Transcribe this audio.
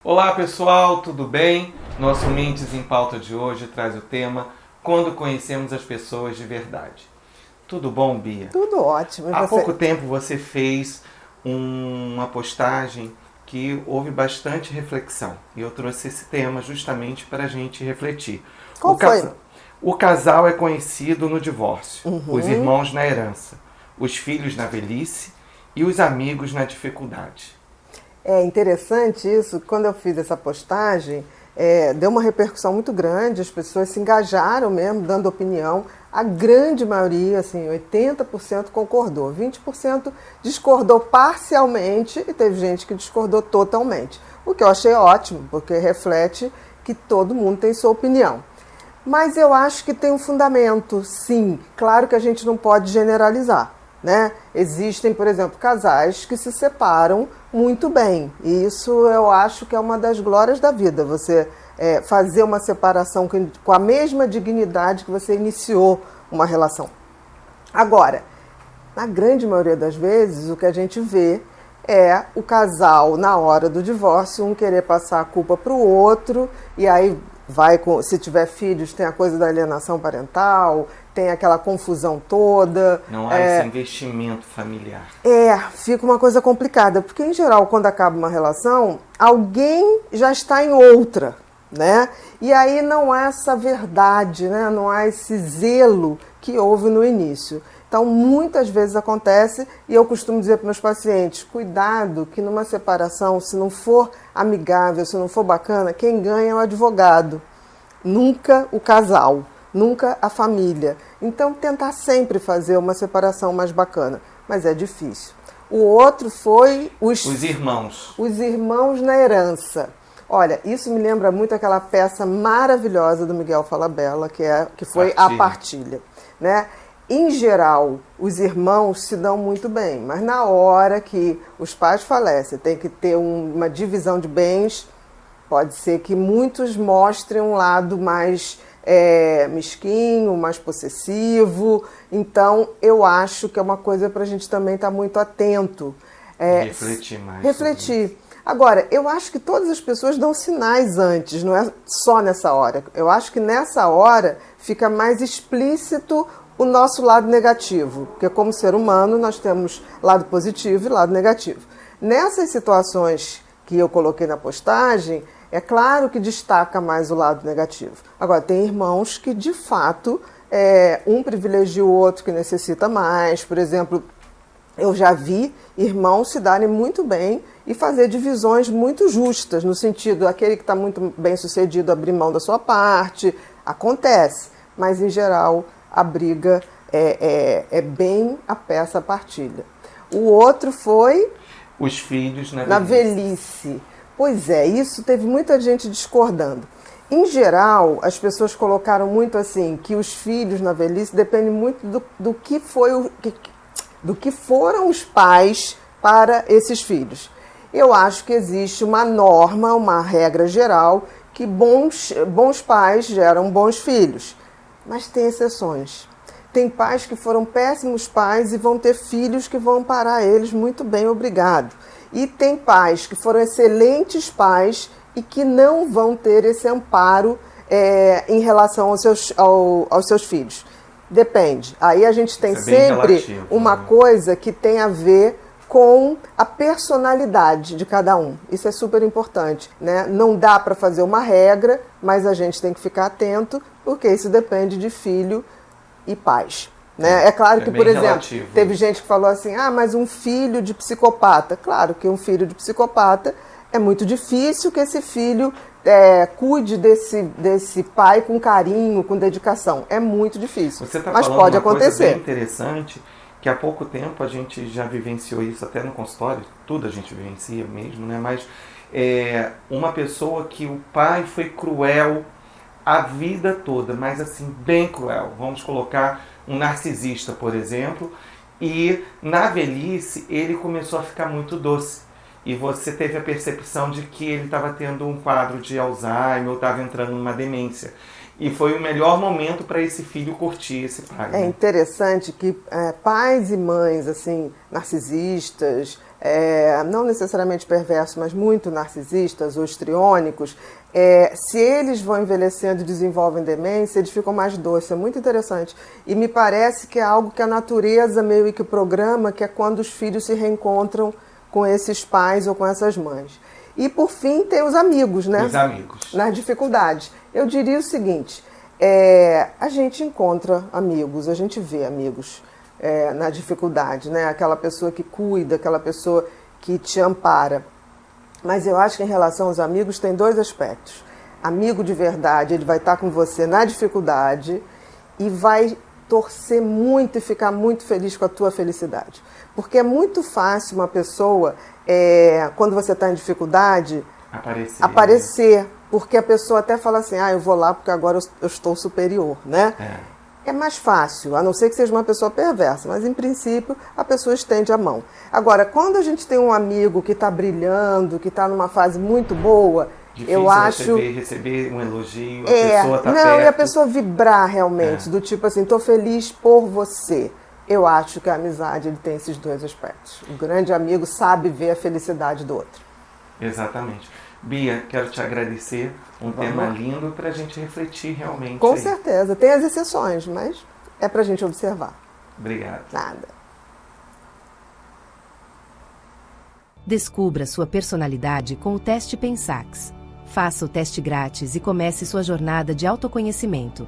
Olá pessoal, tudo bem? Nosso Mentes em Pauta de hoje traz o tema Quando Conhecemos as Pessoas de Verdade. Tudo bom, Bia? Tudo ótimo. E Há você? pouco tempo você fez uma postagem que houve bastante reflexão. E eu trouxe esse tema justamente para a gente refletir. Qual foi? O casal é conhecido no divórcio, os irmãos na herança, os filhos na velhice e os amigos na dificuldade. É interessante isso. Quando eu fiz essa postagem, deu uma repercussão muito grande, as pessoas se engajaram mesmo, dando opinião. A grande maioria, assim, 80% concordou, 20% discordou parcialmente e teve gente que discordou totalmente. O que eu achei ótimo, porque reflete que todo mundo tem sua opinião. Mas eu acho que tem um fundamento, sim. Claro que a gente não pode generalizar, né? Existem, por exemplo, casais que se separam muito bem. E isso eu acho que é uma das glórias da vida. Você fazer uma separação com a mesma dignidade que você iniciou uma relação. Agora, na grande maioria das vezes, o que a gente vê é o casal, na hora do divórcio, um querer passar a culpa para o outro, e aí se tiver filhos, tem a coisa da alienação parental, tem aquela confusão toda. Não há esse investimento familiar. Fica uma coisa complicada, porque em geral, quando acaba uma relação, alguém já está em outra, né? E aí não há essa verdade, né? Não há esse zelo que houve no início. Então, muitas vezes acontece, e eu costumo dizer para meus pacientes, cuidado que numa separação, se não for amigável, se não for bacana, quem ganha é o advogado, nunca o casal, nunca a família. Então, tentar sempre fazer uma separação mais bacana, mas é difícil. O outro foi os irmãos. Os irmãos na herança. Olha, isso me lembra muito aquela peça maravilhosa do Miguel Falabella, que foi A Partilha, né? Em geral, os irmãos se dão muito bem, mas na hora que os pais falecem, tem que ter uma divisão de bens, pode ser que muitos mostrem um lado mais mesquinho, mais possessivo. Então, eu acho que é uma coisa para a gente também estar muito atento. Refletir mais. Refletir. Agora, eu acho que todas as pessoas dão sinais antes, não é só nessa hora. Eu acho que nessa hora fica mais explícito o nosso lado negativo, porque como ser humano nós temos lado positivo e lado negativo. Nessas situações que eu coloquei na postagem, é claro que destaca mais o lado negativo. Agora, tem irmãos que de fato um privilegia o outro que necessita mais. Por exemplo, eu já vi irmãos se darem muito bem e fazer divisões muito justas, no sentido, aquele que está muito bem sucedido abrir mão da sua parte, acontece, mas em geral a briga é bem a peça a partilha. O outro foi os filhos na velhice. Pois é, isso teve muita gente discordando. Em geral, as pessoas colocaram muito assim, que os filhos na velhice dependem muito do que foram os pais para esses filhos. Eu acho que existe uma norma, uma regra geral, que bons pais geram bons filhos. Mas tem exceções. Tem pais que foram péssimos pais e vão ter filhos que vão amparar eles muito bem, obrigado. E tem pais que foram excelentes pais e que não vão ter esse amparo em relação aos seus filhos. Depende. Aí a gente tem sempre relativo, uma coisa que tem a ver com a personalidade de cada um. Isso é super importante, né? Não dá para fazer uma regra, mas a gente tem que ficar atento, porque isso depende de filho e pais. Né? É claro que, por exemplo, relativo. Teve gente que falou assim, mas um filho de psicopata. Claro que um filho de psicopata é muito difícil que esse filho cuide desse pai com carinho, com dedicação. É muito difícil, mas pode acontecer. Coisa bem interessante, que há pouco tempo a gente já vivenciou isso até no consultório, tudo a gente vivencia mesmo, né? Mas uma pessoa que o pai foi cruel a vida toda, mas assim, bem cruel. Vamos colocar um narcisista, por exemplo, e na velhice ele começou a ficar muito doce. E você teve a percepção de que ele estava tendo um quadro de Alzheimer ou estava entrando numa demência. E foi o melhor momento para esse filho curtir esse pai. É interessante que pais e mães assim narcisistas, não necessariamente perversos, mas muito narcisistas ou histriônicos, se eles vão envelhecendo e desenvolvem demência, eles ficam mais doces. É muito interessante. E me parece que é algo que a natureza meio que programa, que é quando os filhos se reencontram com esses pais ou com essas mães. E, por fim, tem os amigos, né? Os amigos. Nas dificuldades. Eu diria o seguinte, a gente encontra amigos, a gente vê amigos na dificuldade, né? Aquela pessoa que cuida, aquela pessoa que te ampara. Mas eu acho que em relação aos amigos tem dois aspectos. Amigo de verdade, ele vai estar com você na dificuldade e vai torcer muito e ficar muito feliz com a tua felicidade. Porque é muito fácil uma pessoa, quando você está em dificuldade, aparecer. Porque a pessoa até fala assim, eu vou lá porque agora eu estou superior, né? É mais fácil, a não ser que seja uma pessoa perversa, mas em princípio a pessoa estende a mão. Agora, quando a gente tem um amigo que está brilhando, que está numa fase muito boa, difícil eu acho receber um elogio, a pessoa tá não, perto. E a pessoa vibrar realmente, do tipo assim, estou feliz por você. Eu acho que a amizade ele tem esses dois aspectos. O grande amigo sabe ver a felicidade do outro. Exatamente. Bia, quero te agradecer. Tema lindo para a gente refletir realmente. Com certeza. Tem as exceções, mas é para a gente observar. Obrigado. Nada. Descubra sua personalidade com o teste Pensax. Faça o teste grátis e comece sua jornada de autoconhecimento.